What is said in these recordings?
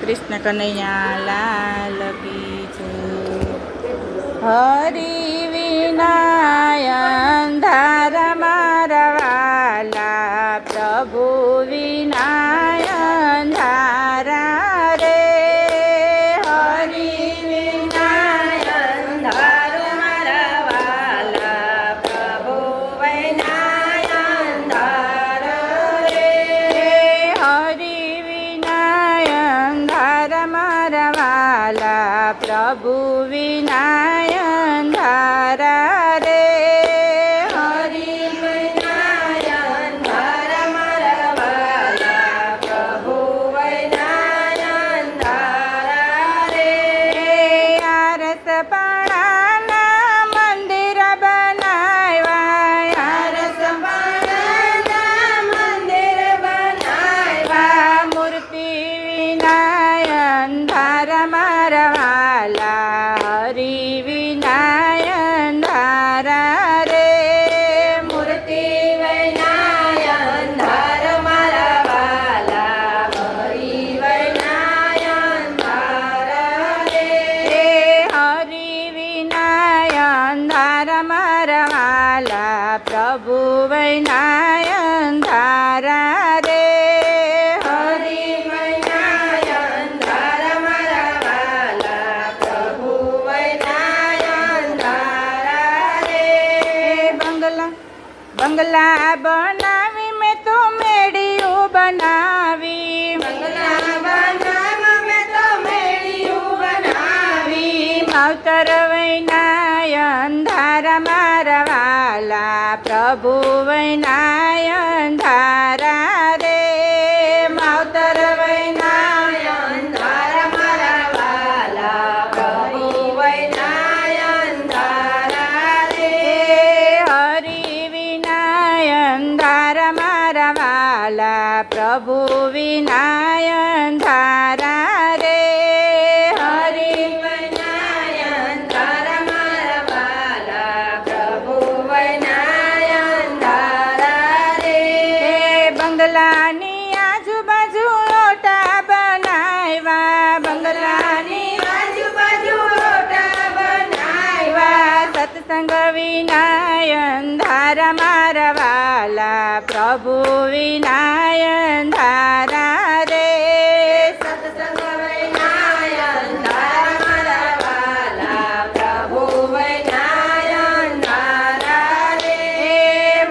કૃષ્ણ કનૈયા લાલ કી જય। હરિ વિના અંધાર મારા વાલા, પ્રભુ વિના અંધારા રે। હરિ વિના અંધાર મારા વાલા, પ્રભુ વિના અંધાર રે। હરિ વિના અંધાર મારા વાલા, પ્રભુ વિના અંધારા રે। હરિ વિના અંધાર મારા વાલા, પ્રભુ વિના અંધારા રે। આરસ પાણાના મંદિર બનાવ્યા, આરસ પાણાના મંદિર બનાવ્યા, મૂર્તિ વિના અંધાર મારા વાલા, હરિ વિના અંધારા રે। મૂર્તિ વિના અંધાર મારા વાલા, હરિ વિના અંધારા રે। હરિ વિના અંધાર મારા વાલા, પ્રભુ વિના અંધારા રે। હરિ વિના અંધાર મારા વાલા, પ્રભુ વિના અંધારા રે। બંગલા બનાવી મેં તો મેળીયું બનાવી, બંગલા બનાવી મેં તો મેળીયું બનાવી, માવતર વિના અંધાર મારા વાલા, પ્રભુ વિના અંધારા રે। માવતર વિના અંધાર મારા વાલા, પ્રભુ વિના અંધારા રે। હરિ વિના અંધાર મારા વાલા, પ્રભુ વિના અંધારા રે। હરિ વિના અંધાર મારા વાલા, પ્રભુ વિના અંધારા રે। બંગલાની આજુબાજુ ઓટા બનાવ્યા, બંગલાની આજુબાજુ ઓટા બનાવ્યા, સત્સંગ વિના અંધાર મારા વાલા, પ્રભુ વિના અંધારા રે। સત્સંગ વિના અંધાર મારા વાલા, પ્રભુ વિના અંધારા રે।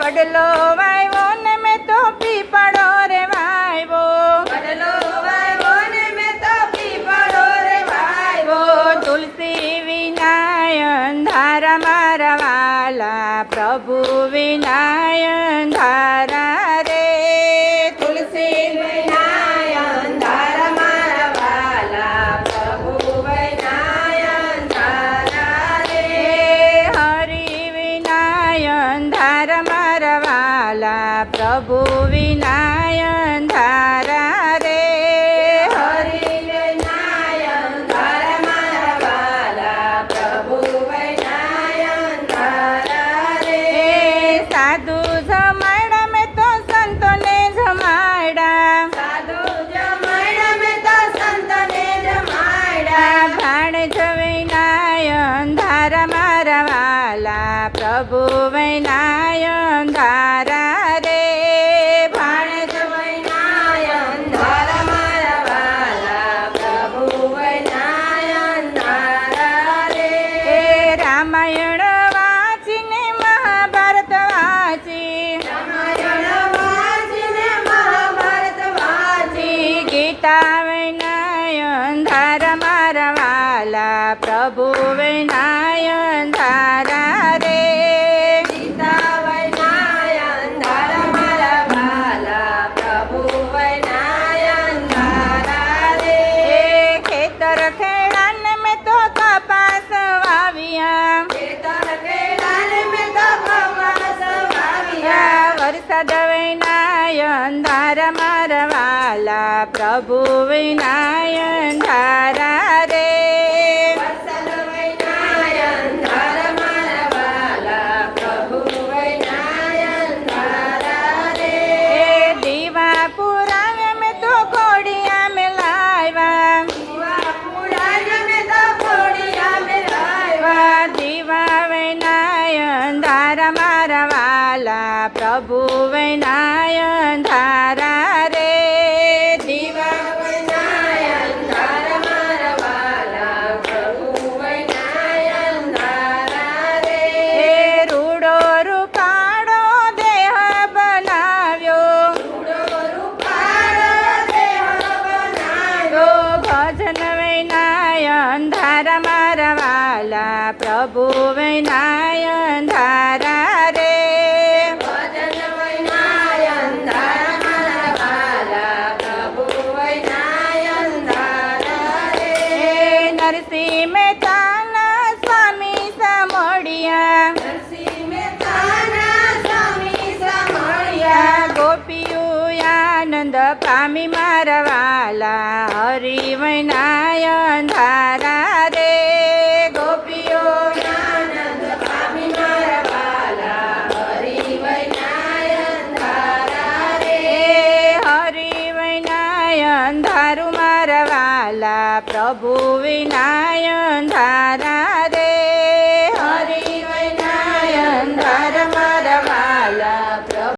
વડલો વાવ્યો ને મેં તો પીપળો રે વાવ્યો, વડલો વાવ્યો ને મેં તો પીપળો રે વાવ્યો, તુલસી વિના અંધાર મારા વાલા, પ્રભુ વિના અંધારા રે। તુલસી વિના અંધાર મારા વાલા, પ્રભુ વિના અંધારા રે। હરિ વિના અંધાર મારા વાલા, પ્રભુ વિના અંધારા રે। હરિ વિના અંધાર મારા વાલા, પ્રભુ વિના અંધારા રે। સાધુ જમાડા મેં તો સંતોને જમાડા, સાધુ જમાડા મેં તો સંતોને જમાડા, ભાણેજ વિના અંધાર મારા વાલા, પ્રભુ વિના અંધારા રે। ભાણેજ વિના અંધાર મારા વાલા, પ્રભુ વિના અંધારા રે। રામાયણ વાંચીને મહાભારત વાંચી, રામાયણ વાંચીને મહાભારત વાંચી, ગીતા વિના અંધાર મારા વાલા, પ્રભુ વિના અંધારા રે। ગીતા વિના અંધાર મારા વાલા, પ્રભુ વિના અંધારા રે। ખેતર ખેડાને મેં તો કપાસ વાવ્યા, ખેતર ખેડાને મેં તો કપાસ વાવ્યા, વરસાદ વિના અંધાર મારા વાલા, પ્રભુ વિના અંધારા રે। વરસાદ વિના અંધાર મારા વાલા, પ્રભુ વિના અંધારા રે। દીવા પુરાવે મેં તો ઘોડિયા મેં લાવ્યા, ધારા મારા વાલા પ્રભુ વિનાયન ધારા રે ભજન વિનાયન ધારા મારા વાલા પ્રભુ વિનાયન ધારા રે નરસિંહ મહેતાના સ્વામી સામળિયા નરસિંહ મહેતાના સ્વામી સામળિયા ગોપીઓ આનંદ પામી મારા વાલા હરિ વિનાયન ધારા રે ગોપીઓ આનંદ પામી મારા વાલા હરિ વિનાયન ધારા રે હરિ વિનાયન ધારું મારા વાલા પ્રભુ વિનાયન ધારા